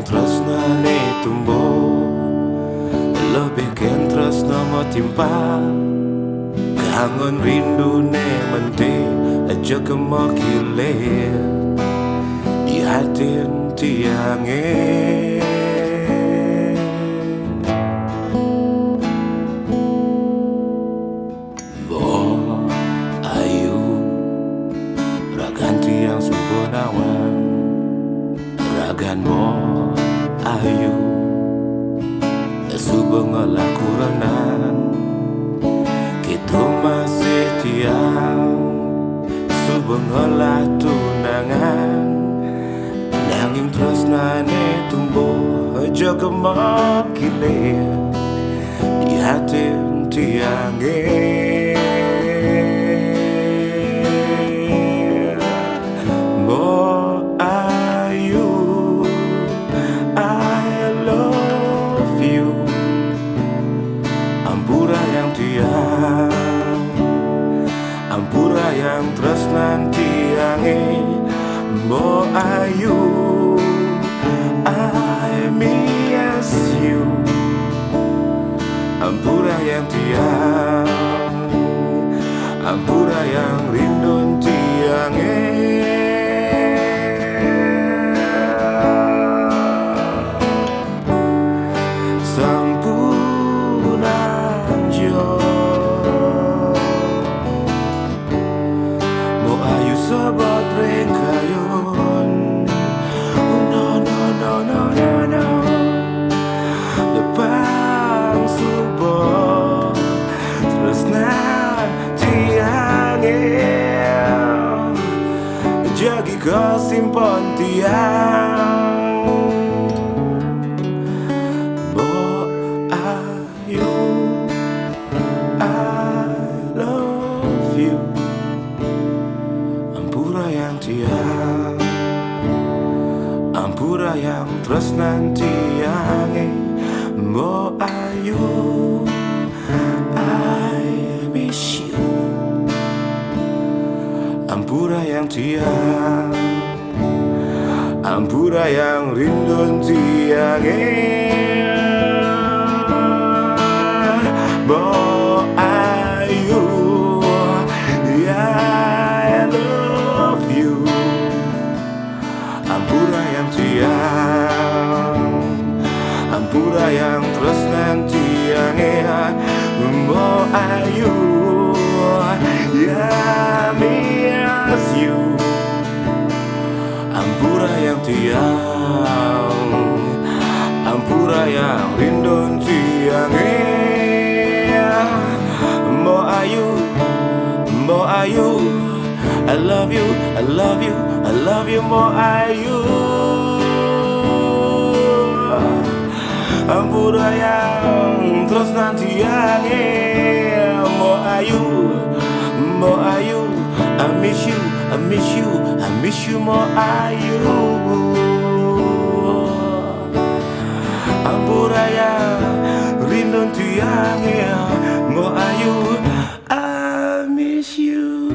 tresnane tumbuh lebih ken tresno mau timpal kangen rindune mente aja kemokilir di hati tiange Bo ayu ragan tiang subonawan ragan mo ayu subengolah kuranan kita masih tiang subengolah tunangan nanging tresnane tumbuh aja kemokilir di hati tiange Bo ayu I love you Ampura yang tiang Ampura yang tresnan tiange Bo ayu I miss you Ampura yang tiang Ampura yang rindun tiange Sampunan jo Mo ayu sobat rengkayon No no no no no no Lepang subot tresna tiange Jagi kau simpan tiang Ampura yang tiang Ampura yang tresnan tiange Bo ayu I miss you Ampura yang tiang Ampura yang rindun tiange Bo ayu I love you Ampura yang tiang Ampura yang tresnan tiange Bo ayu I miss you Ampura yang tiang Ampura yang rindun tiange Bo ayu Bo ayu I love you, I love you, I love you Mo ayu Ampura yang tresnan tiange Mo ayu, Mo ayu I miss you, I miss you, I miss you Mo ayu Ampura yang rindun tiange Mo ayu I miss you